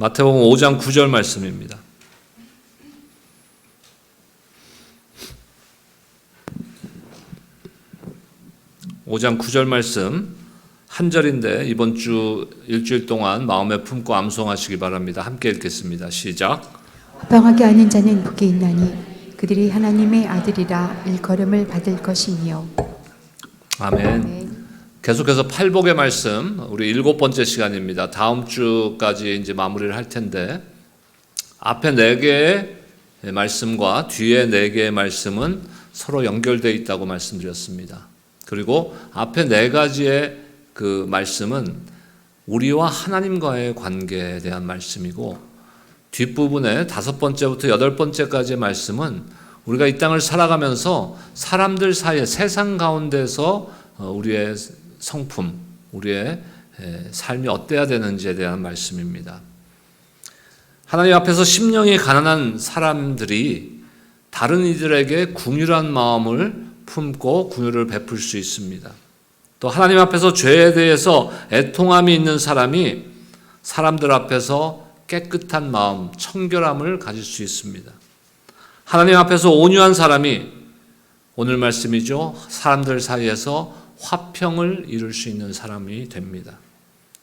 마태복음 5장 9절 말씀입니다. (5장 9절) 말씀 한 절인데 이번 주 일주일 동안 마음에 품고 암송하시기 바랍니다. 함께 읽겠습니다. 시작. 화평하게 하는 자는 복이 있나니 그들이 하나님의 아들이라 일컬음을 받을 것이니요. 아멘. 계속해서 팔복의 말씀, 우리 7번째 시간입니다. 다음 주까지 이제 마무리를 할 텐데, 앞에 4개의 말씀과 뒤에 4개의 말씀은 서로 연결되어 있다고 말씀드렸습니다. 그리고 앞에 4가지의 그 말씀은 우리와 하나님과의 관계에 대한 말씀이고, 뒷부분에 5번째부터 8번째까지의 말씀은 우리가 이 땅을 살아가면서 사람들 사이에, 세상 가운데서 우리의 성품, 우리의 삶이 어때야 되는지에 대한 말씀입니다. 하나님 앞에서 심령이 가난한 사람들이 다른 이들에게 긍휼한 마음을 품고 긍휼을 베풀 수 있습니다. 또 하나님 앞에서 죄에 대해서 애통함이 있는 사람이 사람들 앞에서 깨끗한 마음, 청결함을 가질 수 있습니다. 하나님 앞에서 온유한 사람이, 오늘 말씀이죠, 사람들 사이에서 화평을 이룰 수 있는 사람이 됩니다.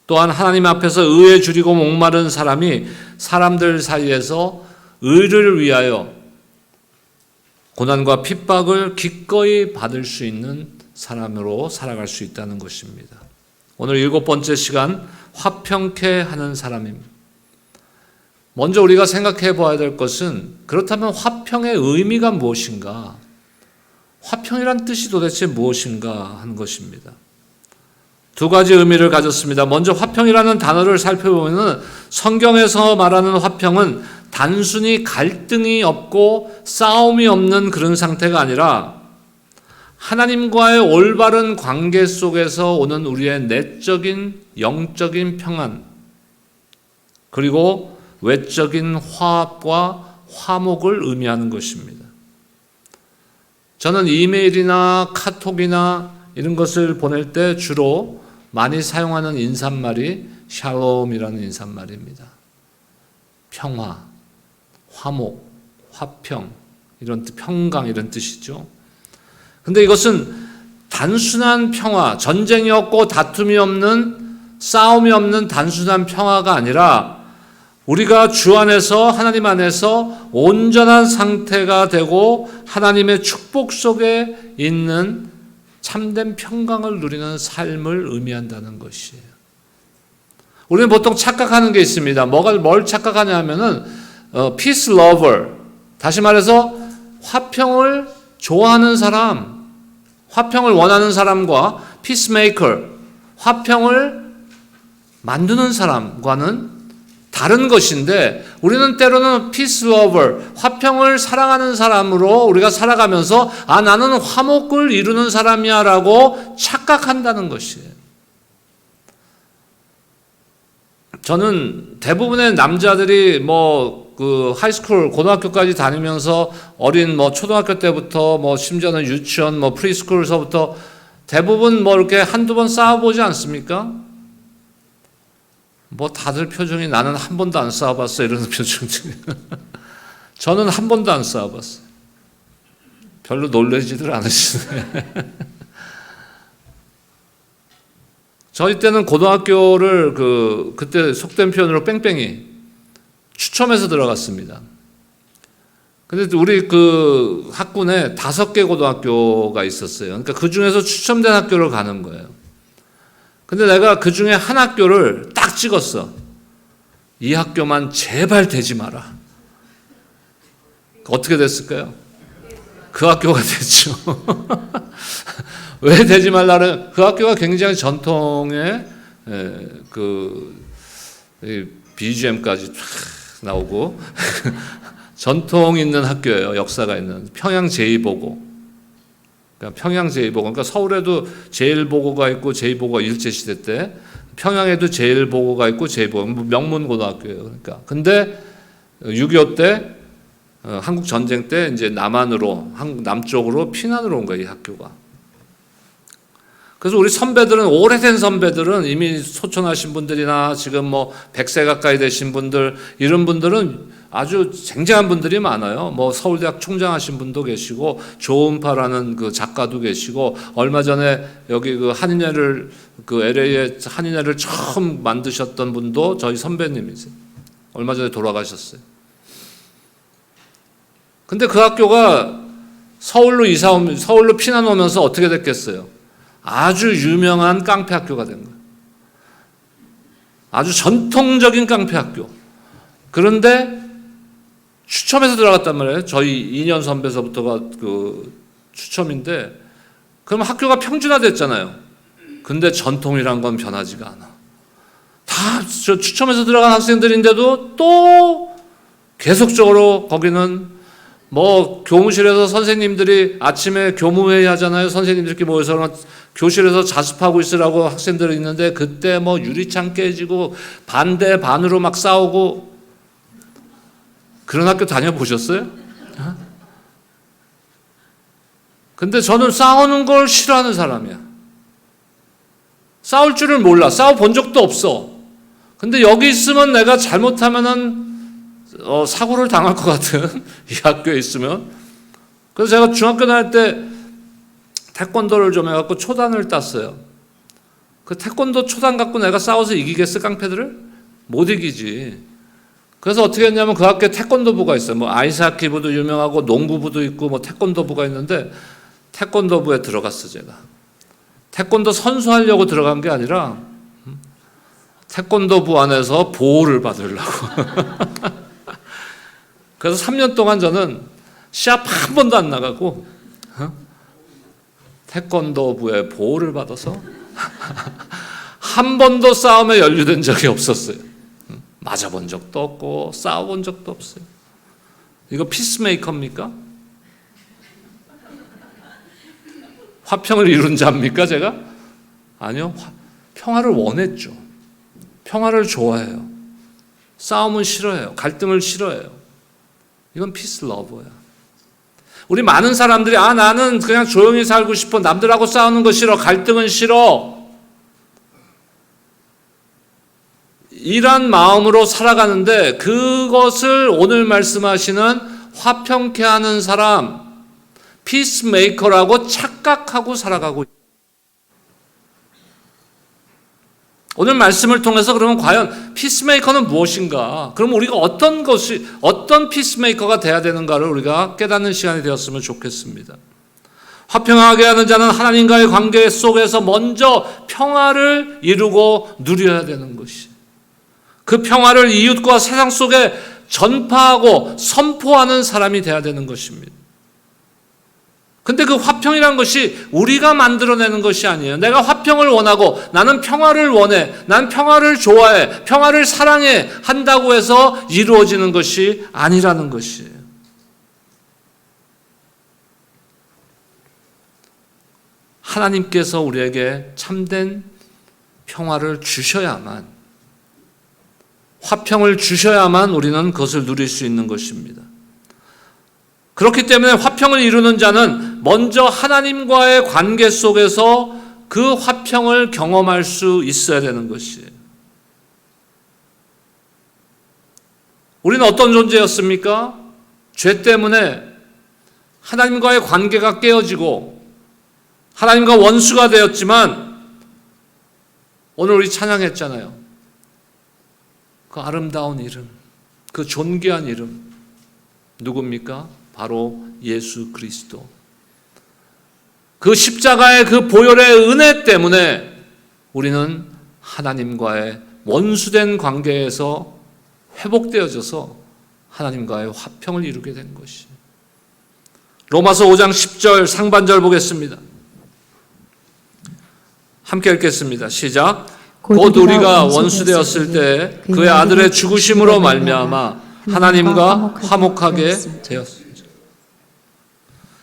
또한 하나님 앞에서 의에 줄이고 목마른 사람이 사람들 사이에서 의를 위하여 고난과 핍박을 기꺼이 받을 수 있는 사람으로 살아갈 수 있다는 것입니다. 오늘 7번째 시간, 화평케 하는 사람입니다. 먼저 우리가 생각해 봐야 될 것은, 그렇다면 화평의 의미가 무엇인가? 화평이란 뜻이 도대체 무엇인가 하는 것입니다. 2가지 의미를 가졌습니다. 먼저 화평이라는 단어를 살펴보면 성경에서 말하는 화평은 단순히 갈등이 없고 싸움이 없는 그런 상태가 아니라 하나님과의 올바른 관계 속에서 오는 우리의 내적인 영적인 평안, 그리고 외적인 화합과 화목을 의미하는 것입니다. 저는 이메일이나 카톡이나 이런 것을 보낼 때 주로 많이 사용하는 인사말이 샬롬이라는 인사말입니다. 평화, 화목, 화평, 이런 뜻, 평강 이런 뜻이죠. 근데 이것은 단순한 평화, 전쟁이 없고 다툼이 없는, 싸움이 없는 단순한 평화가 아니라 우리가 주 안에서, 하나님 안에서 온전한 상태가 되고 하나님의 축복 속에 있는 참된 평강을 누리는 삶을 의미한다는 것이에요. 우리는 보통 착각하는 게 있습니다. 뭘 착각하냐 하면은 peace lover, 다시 말해서 화평을 좋아하는 사람, 화평을 원하는 사람과 peacemaker, 화평을 만드는 사람과는 다른 것인데, 우리는 때로는 peace lover, 화평을 사랑하는 사람으로 우리가 살아가면서 나는 화목을 이루는 사람이야 라고 착각한다는 것이에요. 저는 대부분의 남자들이 하이스쿨, 고등학교까지 다니면서 어린 초등학교 때부터 심지어는 유치원, 프리스쿨서부터 대부분 이렇게 한두 번 싸워보지 않습니까? 다들 표정이 나는 한 번도 안 싸워봤어 이러는 표정들이. 저는 한 번도 안 싸워봤어요. 별로 놀라지들 않으시네. 저희 때는 고등학교를 그때 속된 표현으로 뺑뺑이 추첨해서 들어갔습니다. 근데 우리 학군에 5개 고등학교가 있었어요. 그러니까 그 중에서 추첨된 학교를 가는 거예요. 근데 내가 그 중에 한 학교를 딱 찍었어. 이 학교만 제발 되지 마라. 어떻게 됐을까요? 그 학교가 됐죠. 왜 되지 말라는, 그 학교가 굉장히 전통의 BGM까지 쫙 나오고 전통 있는 학교예요. 역사가 있는 평양 제2보고. 그러니까 평양 제2보고, 그러니까 서울에도 제1보고가 있고 제2보고가 일제시대 때, 평양에도 제1보고가 있고 제2보고, 명문고등학교예요. 그러니까. 근데 6.25 때, 한국 전쟁 때 이제 남쪽으로 피난을 온 거예요, 이 학교가. 그래서 우리 선배들은, 오래된 선배들은, 이미 소천하신 분들이나 지금 뭐 100세 가까이 되신 분들, 이런 분들은 아주 쟁쟁한 분들이 많아요. 뭐 서울대학 총장하신 분도 계시고, 조은파라는 그 작가도 계시고, 얼마 전에 여기 그 한인회를, 그 LA에 한인회를 처음 만드셨던 분도 저희 선배님이세요. 얼마 전에 돌아가셨어요. 근데 그 학교가 서울로 피난 오면서 어떻게 됐겠어요? 아주 유명한 깡패 학교가 된 거예요. 아주 전통적인 깡패 학교. 그런데 추첨해서 들어갔단 말이에요. 저희 2년 선배서부터가 그 추첨인데, 그럼 학교가 평준화됐잖아요. 근데 전통이란 건 변하지가 않아. 다 저 추첨해서 들어간 학생들인데도 또 계속적으로 거기는 뭐 교무실에서 선생님들이 아침에 교무회의 하잖아요. 선생님들끼리 모여서 교실에서 자습하고 있으라고 학생들이 있는데, 그때 뭐 유리창 깨지고 반대 반으로 막 싸우고, 그런 학교 다녀보셨어요? 근데 저는 싸우는 걸 싫어하는 사람이야. 싸울 줄을 몰라. 싸워 본 적도 없어. 근데 여기 있으면 내가 잘못하면은 사고를 당할 것 같은 이 학교에 있으면. 그래서 제가 중학교 다닐 때 태권도를 좀 해갖고 초단을 땄어요. 그 태권도 초단 갖고 내가 싸워서 이기겠어, 깡패들을? 못 이기지. 그래서 어떻게 했냐면, 그 학교에 태권도부가 있어요. 뭐 아이스하키부도 유명하고 농구부도 있고 뭐 태권도부가 있는데, 태권도부에 들어갔어, 제가. 태권도 선수하려고 들어간 게 아니라 태권도부 안에서 보호를 받으려고. 그래서 3년 동안 저는 시합 한 번도 안 나가고 태권도부의 보호를 받아서 한 번도 싸움에 연루된 적이 없었어요. 맞아본 적도 없고 싸워본 적도 없어요. 이거 피스메이커입니까? 화평을 이룬 자입니까, 제가? 아니요. 평화를 원했죠. 평화를 좋아해요. 싸움은 싫어해요. 갈등을 싫어해요. 이건 피스 러버야. 우리 많은 사람들이 나는 그냥 조용히 살고 싶어. 남들하고 싸우는 거 싫어. 갈등은 싫어. 이런 마음으로 살아가는데, 그것을 오늘 말씀하시는 화평케 하는 사람, 피스메이커라고 착각하고 살아가고 있어요. 오늘 말씀을 통해서 그러면 과연 피스메이커는 무엇인가? 그럼 우리가 어떤 피스메이커가 돼야 되는가를 우리가 깨닫는 시간이 되었으면 좋겠습니다. 화평하게 하는 자는 하나님과의 관계 속에서 먼저 평화를 이루고 누려야 되는 것이, 그 평화를 이웃과 세상 속에 전파하고 선포하는 사람이 돼야 되는 것입니다. 근데 그 화평이란 것이 우리가 만들어내는 것이 아니에요. 내가 화평을 원하고 나는 평화를 원해, 난 평화를 좋아해, 평화를 사랑해 한다고 해서 이루어지는 것이 아니라는 것이에요. 하나님께서 우리에게 참된 평화를 주셔야만, 화평을 주셔야만 우리는 그것을 누릴 수 있는 것입니다. 그렇기 때문에 화평을 이루는 자는 먼저 하나님과의 관계 속에서 그 화평을 경험할 수 있어야 되는 것이에요. 우리는 어떤 존재였습니까? 죄 때문에 하나님과의 관계가 깨어지고 하나님과 원수가 되었지만, 오늘 우리 찬양했잖아요. 그 아름다운 이름, 그 존귀한 이름, 누굽니까? 바로 예수 그리스도. 그 십자가의 그 보혈의 은혜 때문에 우리는 하나님과의 원수된 관계에서 회복되어져서 하나님과의 화평을 이루게 된 것이. 로마서 5장 10절 상반절 보겠습니다. 함께 읽겠습니다. 시작. 곧 우리가 원수되었을 때 그의 아들의 죽으심으로 말미암아 하나님과 화목하게 되었습니다.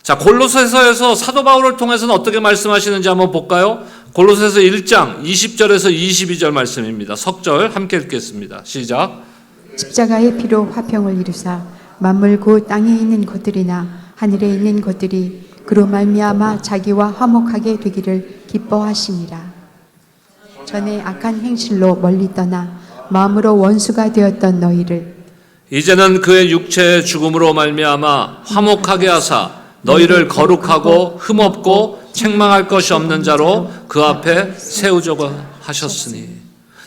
자, 골로새서에서 사도 바울을 통해서는 어떻게 말씀하시는지 한번 볼까요? 골로새서 1장 20절에서 22절 말씀입니다. 석절 함께 읽겠습니다. 시작. 십자가의 피로 화평을 이루사 만물 곧 땅에 있는 것들이나 하늘에 있는 것들이 그로 말미암아 자기와 화목하게 되기를 기뻐하시니라. 전에 악한 행실로 멀리 떠나 마음으로 원수가 되었던 너희를 이제는 그의 육체의 죽음으로 말미암아 화목하게 하사 너희를 거룩하고 흠없고 책망할 것이 없는 자로 그 앞에 세우자고 하셨으니.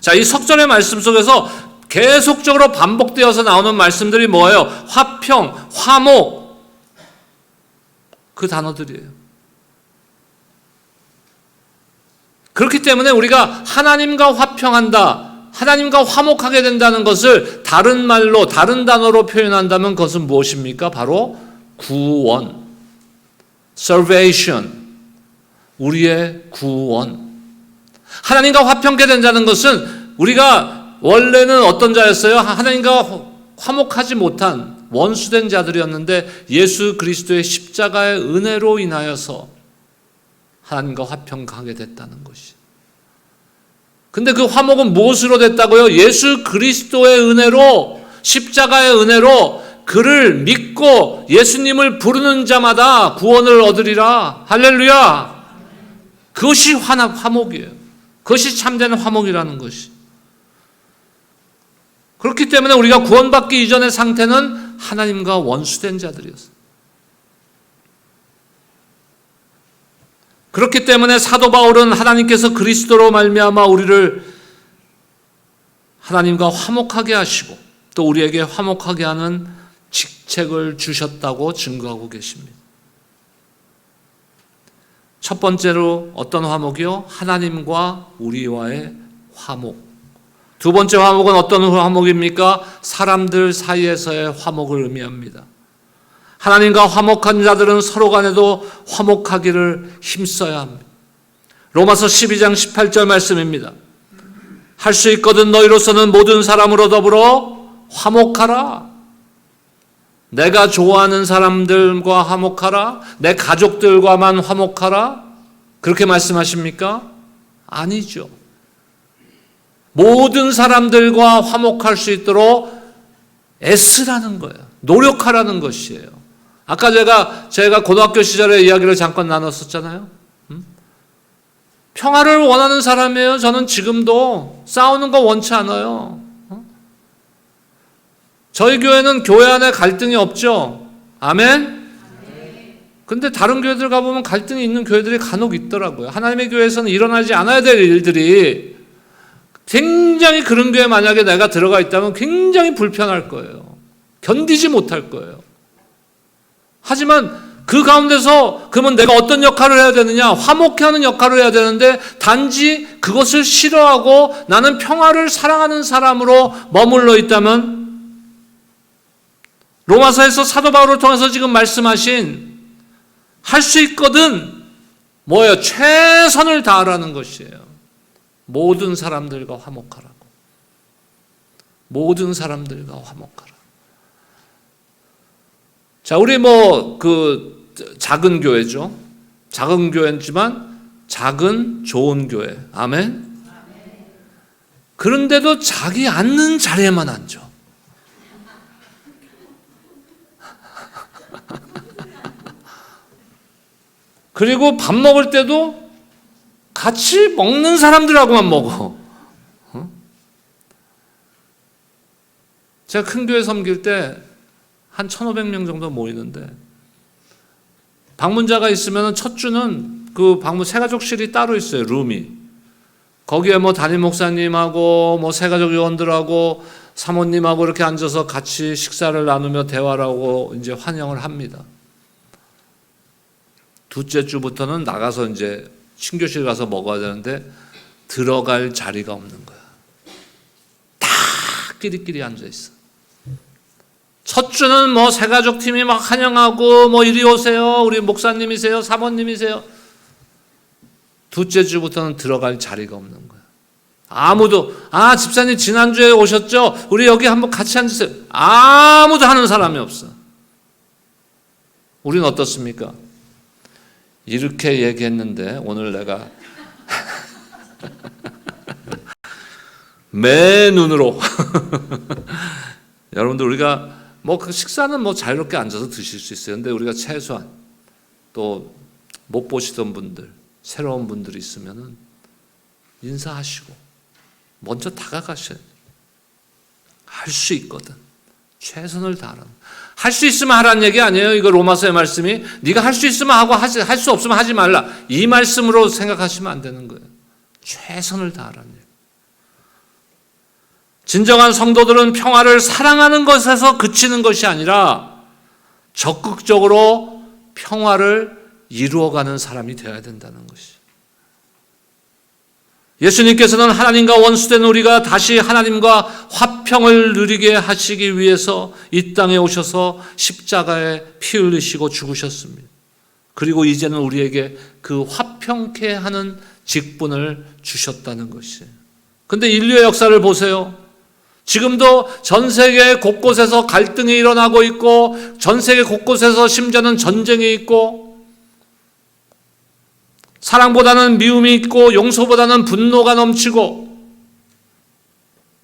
자, 이 석전의 말씀 속에서 계속적으로 반복되어서 나오는 말씀들이 뭐예요? 화평, 화목, 그 단어들이에요. 그렇기 때문에 우리가 하나님과 화평한다, 하나님과 화목하게 된다는 것을 다른 말로, 다른 단어로 표현한다면 그것은 무엇입니까? 바로 구원, salvation, 우리의 구원. 하나님과 화평케 된다는 것은 우리가 원래는 어떤 자였어요? 하나님과 화목하지 못한 원수된 자들이었는데 예수 그리스도의 십자가의 은혜로 인하여서 하나님과 화평하게 됐다는 것이. 근데 그 화목은 무엇으로 됐다고요? 예수 그리스도의 은혜로, 십자가의 은혜로 그를 믿고 예수님을 부르는 자마다 구원을 얻으리라. 할렐루야. 그것이 화목이에요. 그것이 참된 화목이라는 것이. 그렇기 때문에 우리가 구원받기 이전의 상태는 하나님과 원수된 자들이었어요. 그렇기 때문에 사도 바울은 하나님께서 그리스도로 말미암아 우리를 하나님과 화목하게 하시고 또 우리에게 화목하게 하는 직책을 주셨다고 증거하고 계십니다. 첫 번째로 어떤 화목이요? 하나님과 우리와의 화목. 두 번째 화목은 어떤 화목입니까? 사람들 사이에서의 화목을 의미합니다. 하나님과 화목한 자들은 서로 간에도 화목하기를 힘써야 합니다. 로마서 12장 18절 말씀입니다. 할 수 있거든 너희로서는 모든 사람으로 더불어 화목하라. 내가 좋아하는 사람들과 화목하라. 내 가족들과만 화목하라. 그렇게 말씀하십니까? 아니죠. 모든 사람들과 화목할 수 있도록 애쓰라는 거예요. 노력하라는 것이에요. 아까 제가 고등학교 시절의 이야기를 잠깐 나눴었잖아요. 평화를 원하는 사람이에요. 저는 지금도 싸우는 거 원치 않아요. 저희 교회는 교회 안에 갈등이 없죠. 아멘? 근데 다른 교회들 가보면 갈등이 있는 교회들이 간혹 있더라고요. 하나님의 교회에서는 일어나지 않아야 될 일들이 굉장히 그런 교회 만약에 내가 들어가 있다면 굉장히 불편할 거예요. 견디지 못할 거예요. 하지만 그 가운데서 그러면 내가 어떤 역할을 해야 되느냐? 화목해 하는 역할을 해야 되는데 단지 그것을 싫어하고 나는 평화를 사랑하는 사람으로 머물러 있다면 로마서에서 사도 바울을 통해서 지금 말씀하신 할 수 있거든 뭐예요? 최선을 다하라는 것이에요. 모든 사람들과 화목하라고. 모든 사람들과 화목하라. 자, 우리 작은 교회죠. 작은 교회지만 작은 좋은 교회. 아멘. 그런데도 자기 앉는 자리에만 앉아. 그리고 밥 먹을 때도 같이 먹는 사람들하고만 먹어. 제가 큰 교회 섬길 때 한 1,500명 정도 모이는데 방문자가 있으면 첫 주는 그 방문 새가족실이 따로 있어요. 룸이. 거기에 담임 목사님하고 새가족 요원들하고 사모님하고 이렇게 앉아서 같이 식사를 나누며 대화를 하고 이제 환영을 합니다. 둘째 주부터는 나가서 이제 신교실 가서 먹어야 되는데 들어갈 자리가 없는 거야. 다 끼리끼리 앉아 있어. 첫 주는 새가족 팀이 환영하고 이리 오세요. 우리 목사님이세요. 사모님이세요. 둘째 주부터는 들어갈 자리가 없는 거야. 아무도 집사님 지난주에 오셨죠? 우리 여기 한번 같이 앉으세요. 아무도 하는 사람이 없어. 우리는 어떻습니까? 이렇게 얘기했는데 오늘 내가 매 눈으로 여러분들 우리가 그 식사는 자유롭게 앉아서 드실 수 있어요. 근데 우리가 최소한 또 못 보시던 분들 새로운 분들이 있으면은 인사하시고 먼저 다가가셔야 돼요. 할 수 있거든. 최선을 다하라. 할 수 있으면 하라는 얘기 아니에요. 이거 로마서의 말씀이 네가 할 수 있으면 하고 할 수 없으면 하지 말라. 이 말씀으로 생각하시면 안 되는 거예요. 최선을 다하라는 얘기. 진정한 성도들은 평화를 사랑하는 것에서 그치는 것이 아니라 적극적으로 평화를 이루어가는 사람이 되어야 된다는 것이. 예수님께서는 하나님과 원수된 우리가 다시 하나님과 화평을 누리게 하시기 위해서 이 땅에 오셔서 십자가에 피 흘리시고 죽으셨습니다. 그리고 이제는 우리에게 그 화평케 하는 직분을 주셨다는 것이에요. 그런데 인류의 역사를 보세요. 지금도 전 세계 곳곳에서 갈등이 일어나고 있고 전 세계 곳곳에서 심지어는 전쟁이 있고 사랑보다는 미움이 있고 용서보다는 분노가 넘치고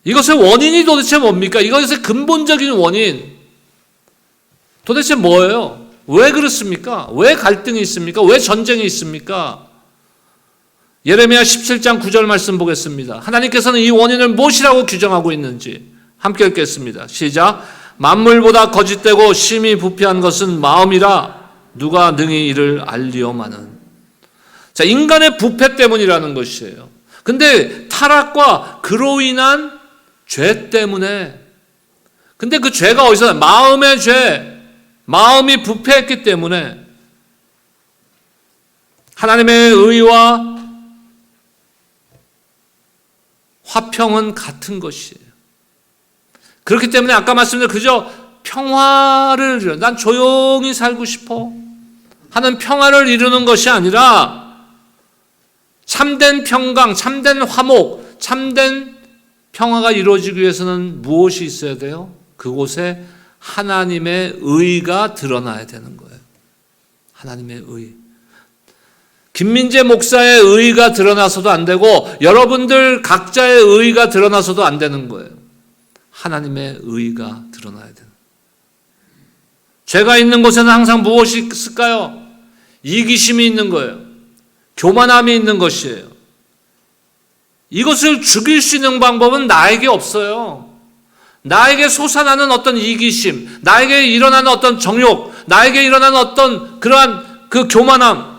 이것의 원인이 도대체 뭡니까? 이것의 근본적인 원인 도대체 뭐예요? 왜 그렇습니까? 왜 갈등이 있습니까? 왜 전쟁이 있습니까? 예레미야 17장 9절 말씀 보겠습니다. 하나님께서는 이 원인을 무엇이라고 규정하고 있는지 함께 읽겠습니다. 시작. 만물보다 거짓되고 심히 부패한 것은 마음이라 누가 능히 이를 알리오마는. 자, 인간의 부패 때문이라는 것이에요. 근데 타락과 그로 인한 죄 때문에, 근데 그 죄가 어디서 나요? 마음의 죄, 마음이 부패했기 때문에 하나님의 의와 화평은 같은 것이에요. 그렇기 때문에 아까 말씀드린 그저 평화를, 난 조용히 살고 싶어 하는 평화를 이루는 것이 아니라 참된 평강, 참된 화목, 참된 평화가 이루어지기 위해서는 무엇이 있어야 돼요? 그곳에 하나님의 의가 드러나야 되는 거예요. 하나님의 의. 김민재 목사의 의가 드러나서도 안 되고 여러분들 각자의 의가 드러나서도 안 되는 거예요. 하나님의 의가 드러나야 되는 거예요. 죄가 있는 곳에는 항상 무엇이 있을까요? 이기심이 있는 거예요. 교만함이 있는 것이에요. 이것을 죽일 수 있는 방법은 나에게 없어요. 나에게 솟아나는 어떤 이기심, 나에게 일어나는 어떤 정욕, 나에게 일어나는 어떤 그러한 그 교만함,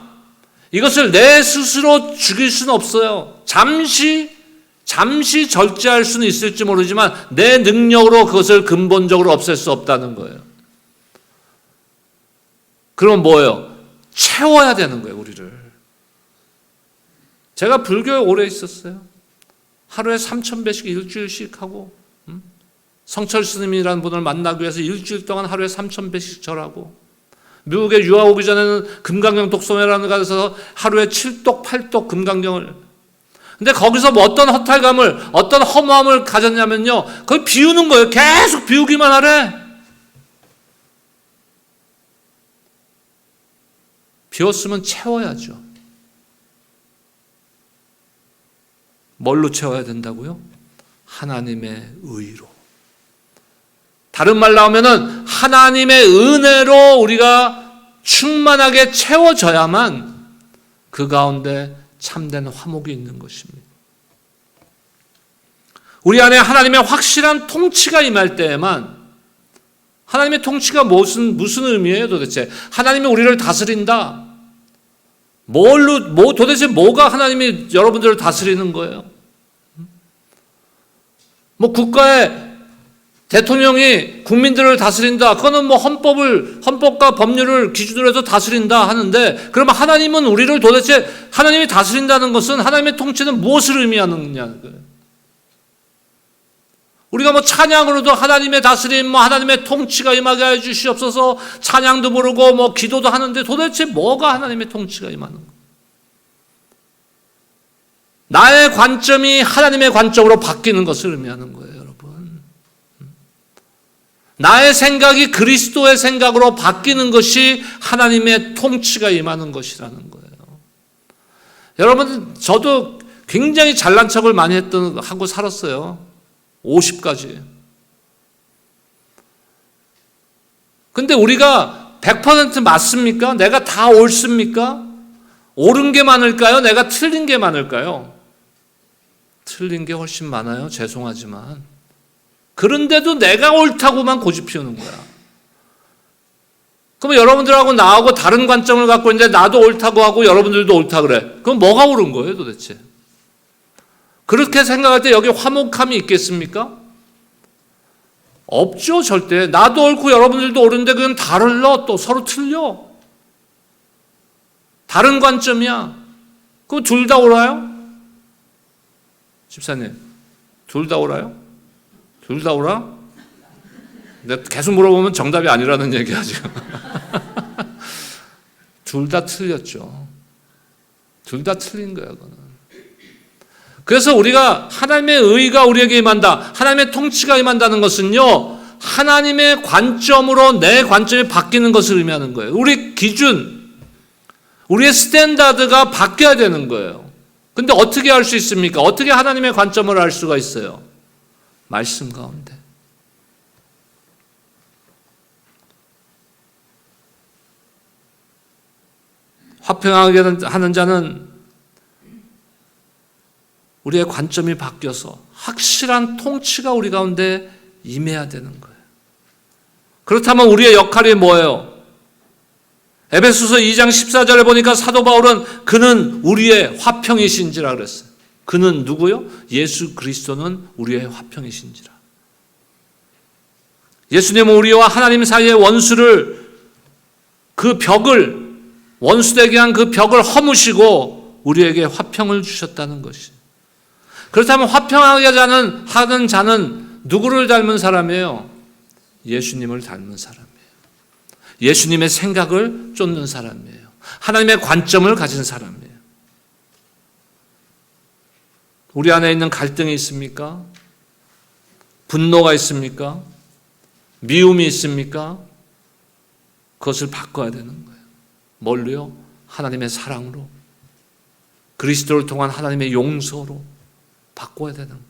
이것을 내 스스로 죽일 수는 없어요. 잠시 절제할 수는 있을지 모르지만 내 능력으로 그것을 근본적으로 없앨 수 없다는 거예요. 그럼 뭐예요? 채워야 되는 거예요, 우리를. 제가 불교에 오래 있었어요. 하루에 3,000배씩 일주일씩 하고 성철 스님이라는 분을 만나기 위해서 일주일 동안 하루에 3,000배씩 절하고 미국에 유학 오기 전에는 금강경 독서회라는 곳에서 하루에 7독, 8독 금강경을. 근데 거기서 뭐 어떤 허탈감을, 어떤 허무함을 가졌냐면요. 그걸 비우는 거예요. 계속 비우기만 하래. 비웠으면 채워야죠. 뭘로 채워야 된다고요? 하나님의 의로. 다른 말로 하면은 하나님의 은혜로 우리가 충만하게 채워져야만 그 가운데 참된 화목이 있는 것입니다. 우리 안에 하나님의 확실한 통치가 임할 때에만, 하나님의 통치가 무슨 의미예요 도대체? 하나님이 우리를 다스린다. 도대체 뭐가 하나님이 여러분들을 다스리는 거예요? 뭐 국가의 대통령이 국민들을 다스린다. 그거는 뭐 헌법과 법률을 기준으로 해서 다스린다 하는데, 그러면 하나님은 우리를 도대체, 하나님이 다스린다는 것은, 하나님의 통치는 무엇을 의미하느냐는 거예요. 우리가 뭐 찬양으로도 하나님의 다스림, 뭐 하나님의 통치가 임하게 해 주시옵소서 찬양도 부르고 뭐 기도도 하는데 도대체 뭐가 하나님의 통치가 임하는 거예요? 나의 관점이 하나님의 관점으로 바뀌는 것을 의미하는 거예요, 여러분. 나의 생각이 그리스도의 생각으로 바뀌는 것이 하나님의 통치가 임하는 것이라는 거예요. 여러분, 저도 굉장히 잘난 척을 많이 하고 살았어요. 50까지. 근데 우리가 100% 맞습니까? 내가 다 옳습니까? 옳은 게 많을까요? 내가 틀린 게 많을까요? 틀린 게 훨씬 많아요. 죄송하지만. 그런데도 내가 옳다고만 고집 피우는 거야. 그럼 여러분들하고 나하고 다른 관점을 갖고 있는데 나도 옳다고 하고 여러분들도 옳다 그래. 그럼 뭐가 옳은 거예요 도대체? 그렇게 생각할 때 여기 화목함이 있겠습니까? 없죠 절대. 나도 옳고 여러분들도 옳은데 그건 달라. 또 서로 틀려. 다른 관점이야. 그럼 둘 다 옳아요? 집사님, 둘 다 옳아요? 둘 다 옳아? 내가 계속 물어보면 정답이 아니라는 얘기야 지금. 둘 다 틀렸죠. 둘 다 틀린 거야 그거는. 그래서 우리가 하나님의 의가 우리에게 임한다, 하나님의 통치가 임한다는 것은요, 하나님의 관점으로 내 관점이 바뀌는 것을 의미하는 거예요. 우리 기준, 우리의 스탠다드가 바뀌어야 되는 거예요. 근데 어떻게 할 수 있습니까? 어떻게 하나님의 관점을 알 수가 있어요? 말씀 가운데. 화평하게 하는 자는 우리의 관점이 바뀌어서 확실한 통치가 우리 가운데 임해야 되는 거예요. 그렇다면 우리의 역할이 뭐예요? 에베소서 2장 14절에 보니까 사도 바울은 그는 우리의 화평이신지라 그랬어요. 그는 누구요? 예수 그리스도는 우리의 화평이신지라. 예수님은 우리와 하나님 사이의 원수를, 그 벽을, 원수되게 한 그 벽을 허무시고 우리에게 화평을 주셨다는 것이. 그렇다면 화평하게 하는 자는 누구를 닮은 사람이에요? 예수님을 닮은 사람이에요. 예수님의 생각을 쫓는 사람이에요. 하나님의 관점을 가진 사람이에요. 우리 안에 있는 갈등이 있습니까? 분노가 있습니까? 미움이 있습니까? 그것을 바꿔야 되는 거예요. 뭘로요? 하나님의 사랑으로, 그리스도를 통한 하나님의 용서로 바꿔야 되는 거예요.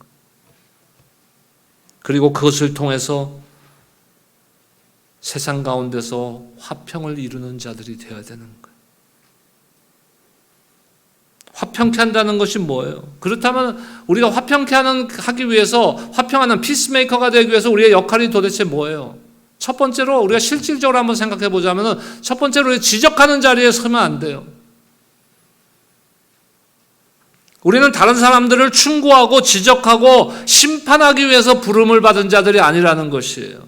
그리고 그것을 통해서 세상 가운데서 화평을 이루는 자들이 되어야 되는 거예요. 화평케 한다는 것이 뭐예요? 그렇다면 우리가 화평케 하기 위해서, 화평하는 피스메이커가 되기 위해서 우리의 역할이 도대체 뭐예요? 첫 번째로 우리가 실질적으로 한번 생각해 보자면, 첫 번째로 지적하는 자리에 서면 안 돼요. 우리는 다른 사람들을 충고하고 지적하고 심판하기 위해서 부름을 받은 자들이 아니라는 것이에요.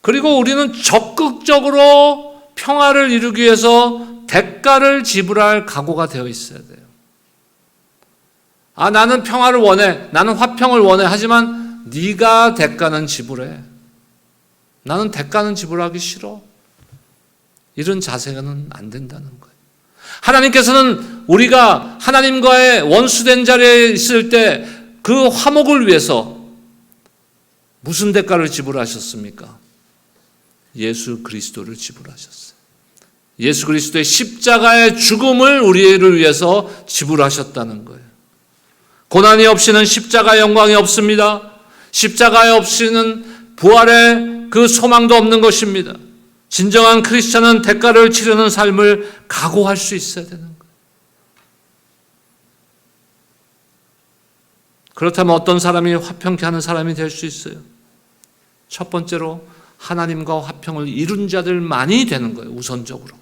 그리고 우리는 적극적으로 평화를 이루기 위해서 대가를 지불할 각오가 되어 있어야 돼요. 아, 나는 평화를 원해. 나는 화평을 원해. 하지만 네가 대가는 지불해. 나는 대가는 지불하기 싫어. 이런 자세는 안 된다는 거예요. 하나님께서는 우리가 하나님과의 원수된 자리에 있을 때 그 화목을 위해서 무슨 대가를 지불하셨습니까? 예수 그리스도를 지불하셨어요. 예수 그리스도의 십자가의 죽음을 우리를 위해서 지불하셨다는 거예요. 고난이 없이는 십자가의 영광이 없습니다. 십자가에 없이는 부활의 그 소망도 없는 것입니다. 진정한 크리스천은 대가를 치르는 삶을 각오할 수 있어야 되는 거예요. 그렇다면 어떤 사람이 화평케 하는 사람이 될 수 있어요? 첫 번째로 하나님과 화평을 이룬 자들만이 되는 거예요. 우선적으로.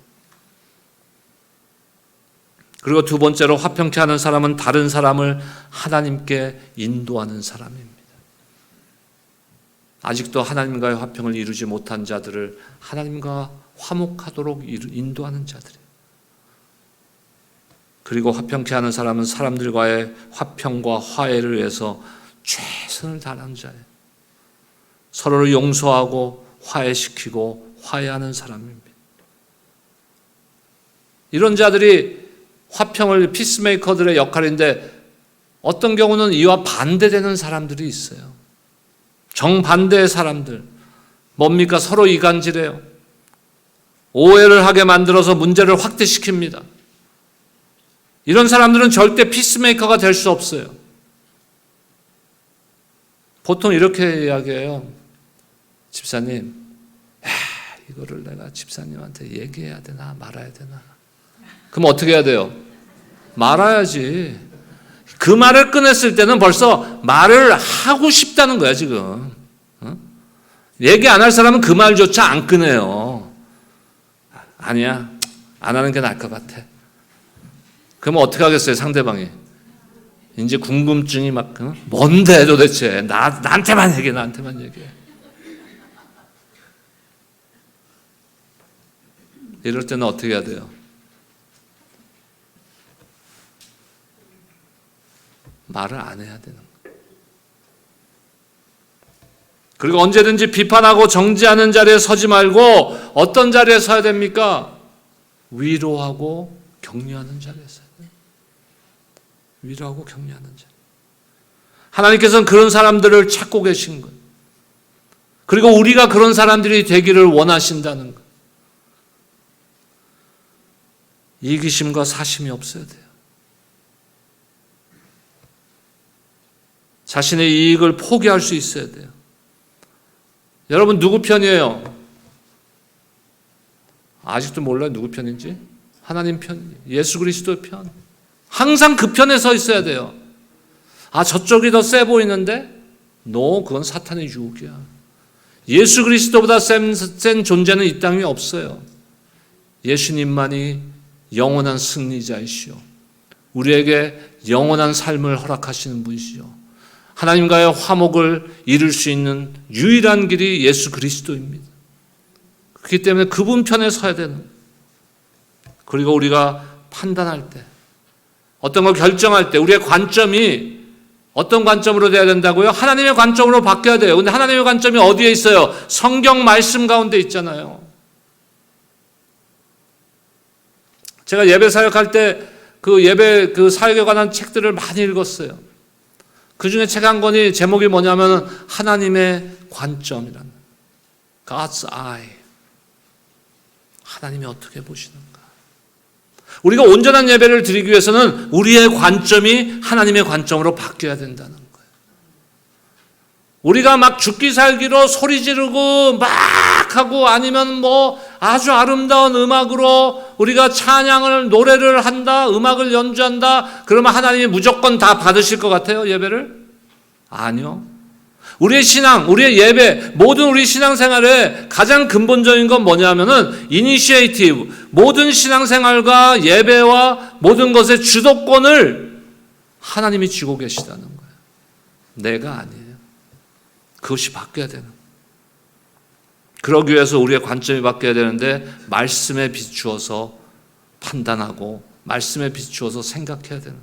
그리고 두 번째로 화평케 하는 사람은 다른 사람을 하나님께 인도하는 사람입니다. 아직도 하나님과의 화평을 이루지 못한 자들을 하나님과 화목하도록 인도하는 자들이에요. 그리고 화평케 하는 사람은 사람들과의 화평과 화해를 위해서 최선을 다하는 자예요. 서로를 용서하고 화해시키고 화해하는 사람입니다. 이런 자들이 화평을, 피스메이커들의 역할인데, 어떤 경우는 이와 반대되는 사람들이 있어요. 정반대의 사람들. 뭡니까? 서로 이간질해요. 오해를 하게 만들어서 문제를 확대시킵니다. 이런 사람들은 절대 피스메이커가 될 수 없어요. 보통 이렇게 이야기해요. 집사님, 이거를 내가 집사님한테 얘기해야 되나 말아야 되나. 그럼 어떻게 해야 돼요? 말아야지. 그 말을 꺼냈을 때는 벌써 말을 하고 싶다는 거야 지금. 얘기 안 할 사람은 그 말조차 안 꺼내요. 아니야, 안 하는 게 나을 것 같아. 그러면 어떻게 하겠어요 상대방이? 이제 궁금증이 막 뭔데 도대체 나한테만 얘기해, 나한테만 얘기해. 이럴 때는 어떻게 해야 돼요? 말을 안 해야 되는 거예요. 그리고 언제든지 비판하고 정지하는 자리에 서지 말고 어떤 자리에 서야 됩니까? 위로하고 격려하는 자리에 서야 돼요. 위로하고 격려하는 자리. 하나님께서는 그런 사람들을 찾고 계신 거예요. 그리고 우리가 그런 사람들이 되기를 원하신다는 거예요. 이기심과 사심이 없어야 돼요. 자신의 이익을 포기할 수 있어야 돼요. 여러분 누구 편이에요? 아직도 몰라요 누구 편인지? 하나님 편, 예수 그리스도 편. 항상 그 편에 서 있어야 돼요. 아 저쪽이 더 세 보이는데? No, 그건 사탄의 유혹이야. 예수 그리스도보다 센 존재는 이 땅에 없어요. 예수님만이 영원한 승리자이시오. 우리에게 영원한 삶을 허락하시는 분이시오. 하나님과의 화목을 이룰 수 있는 유일한 길이 예수 그리스도입니다. 그렇기 때문에 그분 편에 서야 되는 거예요. 그리고 우리가 판단할 때, 어떤 걸 결정할 때 우리의 관점이 어떤 관점으로 돼야 된다고요? 하나님의 관점으로 바뀌어야 돼요. 근데 하나님의 관점이 어디에 있어요? 성경 말씀 가운데 있잖아요. 제가 예배 사역할 때 그 예배 그 사역에 관한 책들을 많이 읽었어요. 그 중에 책 한 권이 제목이 뭐냐면 하나님의 관점이라는, God's eye. 하나님이 어떻게 보시는가. 우리가 온전한 예배를 드리기 위해서는 우리의 관점이 하나님의 관점으로 바뀌어야 된다는 거예요. 우리가 막 죽기 살기로 소리 지르고 막 하고 아니면 뭐 아주 아름다운 음악으로 우리가 찬양을 노래를 한다, 음악을 연주한다, 그러면 하나님이 무조건 다 받으실 것 같아요 예배를? 아니요. 우리의 신앙, 우리의 예배, 모든 우리 신앙생활의 가장 근본적인 건 뭐냐면은 이니시에이티브, 모든 신앙생활과 예배와 모든 것의 주도권을 하나님이 쥐고 계시다는 거예요. 내가 아니에요. 그것이 바뀌어야 되는 거예요. 그러기 위해서 우리의 관점이 바뀌어야 되는데 말씀에 비추어서 판단하고 말씀에 비추어서 생각해야 되는 거예요.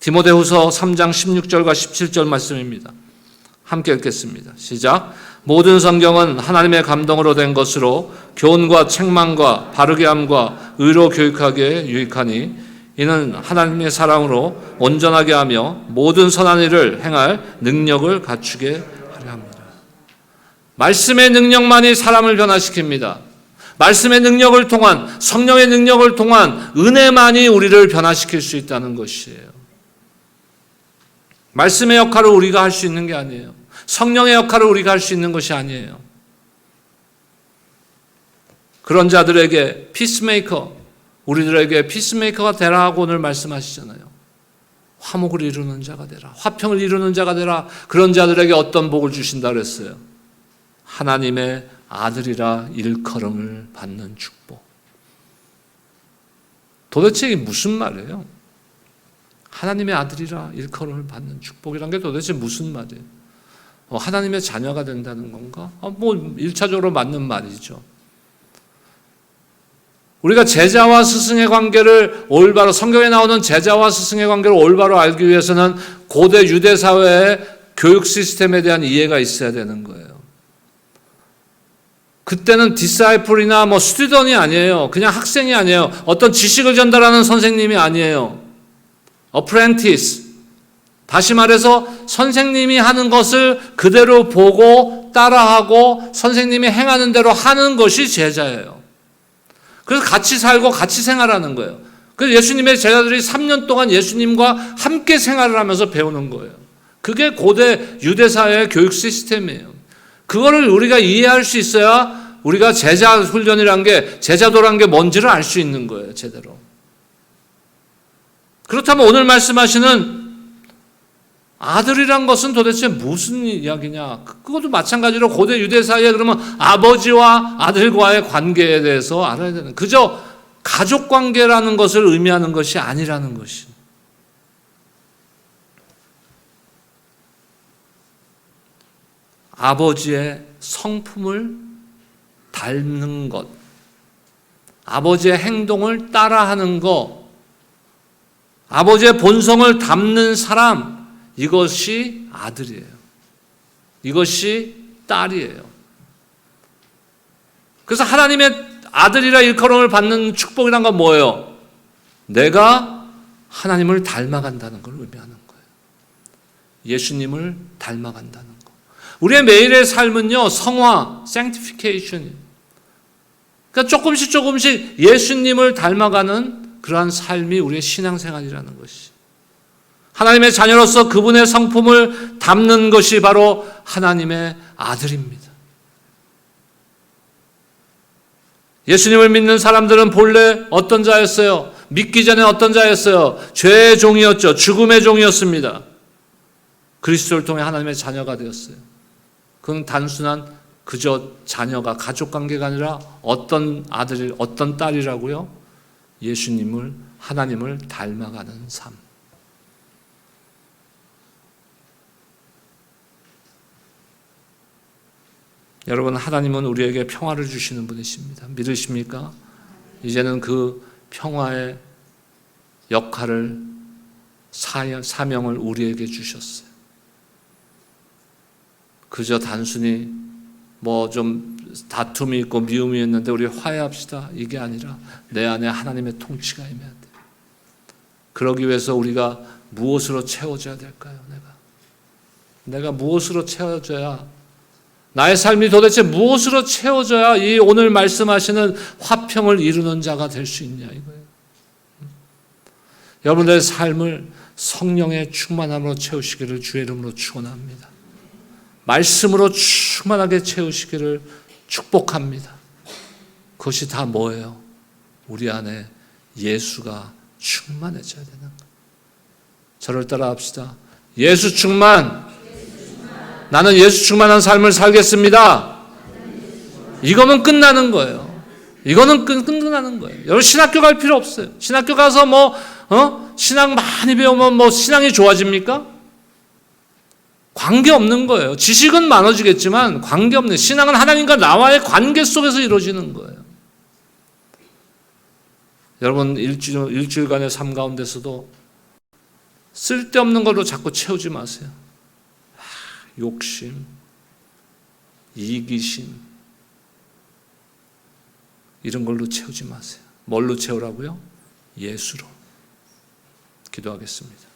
디모데후서 3장 16절과 17절 말씀입니다. 함께 읽겠습니다. 시작. 모든 성경은 하나님의 감동으로 된 것으로 교훈과 책망과 바르게 함과 의로 교육하기에 유익하니 이는 하나님의 사랑으로 온전하게 하며 모든 선한 일을 행할 능력을 갖추게 하려 합니다. 말씀의 능력만이 사람을 변화시킵니다. 말씀의 능력을 통한, 성령의 능력을 통한 은혜만이 우리를 변화시킬 수 있다는 것이에요. 말씀의 역할을 우리가 할 수 있는 게 아니에요. 성령의 역할을 우리가 할 수 있는 것이 아니에요. 그런 자들에게 피스메이커, 우리들에게 피스메이커가 되라고 오늘 말씀하시잖아요. 화목을 이루는 자가 되라, 화평을 이루는 자가 되라. 그런 자들에게 어떤 복을 주신다 그랬어요? 하나님의 아들이라 일컬음을 받는 축복. 도대체 이게 무슨 말이에요? 하나님의 아들이라 일컬음을 받는 축복이란 게 도대체 무슨 말이에요? 하나님의 자녀가 된다는 건가? 뭐 1차적으로 맞는 말이죠. 우리가 제자와 스승의 관계를 올바로, 성경에 나오는 제자와 스승의 관계를 올바로 알기 위해서는 고대 유대 사회의 교육 시스템에 대한 이해가 있어야 되는 거예요. 그때는 디사이플이나 뭐 스튜던이 아니에요. 그냥 학생이 아니에요. 어떤 지식을 전달하는 선생님이 아니에요. 어프렌티스. 다시 말해서 선생님이 하는 것을 그대로 보고 따라하고 선생님이 행하는 대로 하는 것이 제자예요. 그래서 같이 살고 같이 생활하는 거예요. 그래서 예수님의 제자들이 3년 동안 예수님과 함께 생활을 하면서 배우는 거예요. 그게 고대 유대사회의 교육 시스템이에요. 그거를 우리가 이해할 수 있어야 우리가 제자 훈련이란 게, 제자도란 게 뭔지를 알 수 있는 거예요, 제대로. 그렇다면 오늘 말씀하시는 아들이란 것은 도대체 무슨 이야기냐? 그것도 마찬가지로 고대 유대 사이에 그러면 아버지와 아들과의 관계에 대해서 알아야 되는, 그저 가족 관계라는 것을 의미하는 것이 아니라는 것이. 아버지의 성품을 닮는 것, 아버지의 행동을 따라하는 것, 아버지의 본성을 담는 사람, 이것이 아들이에요. 이것이 딸이에요. 그래서 하나님의 아들이라 일컬음을 받는 축복이란 건 뭐예요? 내가 하나님을 닮아간다는 걸 의미하는 거예요. 예수님을 닮아간다는 거. 우리의 매일의 삶은요, 성화, sanctification. 그러니까 조금씩 예수님을 닮아가는 그러한 삶이 우리의 신앙생활이라는 것이. 하나님의 자녀로서 그분의 성품을 담는 것이 바로 하나님의 아들입니다. 예수님을 믿는 사람들은 본래 어떤 자였어요? 믿기 전에 어떤 자였어요? 죄의 종이었죠. 죽음의 종이었습니다. 그리스도를 통해 하나님의 자녀가 되었어요. 그건 단순한 그저 자녀가, 가족관계가 아니라 어떤 아들, 어떤 딸이라고요? 예수님을, 하나님을 닮아가는 삶. 여러분, 하나님은 우리에게 평화를 주시는 분이십니다. 믿으십니까? 이제는 그 평화의 역할을, 사명을 우리에게 주셨어요. 그저 단순히 뭐 좀 다툼이 있고 미움이 있는데 우리 화해합시다, 이게 아니라 내 안에 하나님의 통치가 임해야 돼요. 그러기 위해서 우리가 무엇으로 채워져야 될까요? 내가 무엇으로 채워져야, 나의 삶이 도대체 무엇으로 채워져야 이 오늘 말씀하시는 화평을 이루는 자가 될 수 있냐, 이거예요. 여러분들의 삶을 성령의 충만함으로 채우시기를 주의 이름으로 축원합니다. 말씀으로 충만하게 채우시기를 축복합니다. 그것이 다 뭐예요? 우리 안에 예수가 충만해져야 되는 거예요. 저를 따라 합시다. 예수 충만. 나는 예수 충만한 삶을 살겠습니다. 이거면 끝나는 거예요. 이거는 끝나는 거예요. 여러분, 신학교 갈 필요 없어요. 신학교 가서 신앙 많이 배우면 신앙이 좋아집니까? 관계 없는 거예요. 지식은 많아지겠지만 관계 없는, 신앙은 하나님과 나와의 관계 속에서 이루어지는 거예요. 여러분, 일주일간의 삶 가운데서도 쓸데없는 걸로 자꾸 채우지 마세요. 욕심, 이기심, 이런 걸로 채우지 마세요. 뭘로 채우라고요? 예수로. 기도하겠습니다.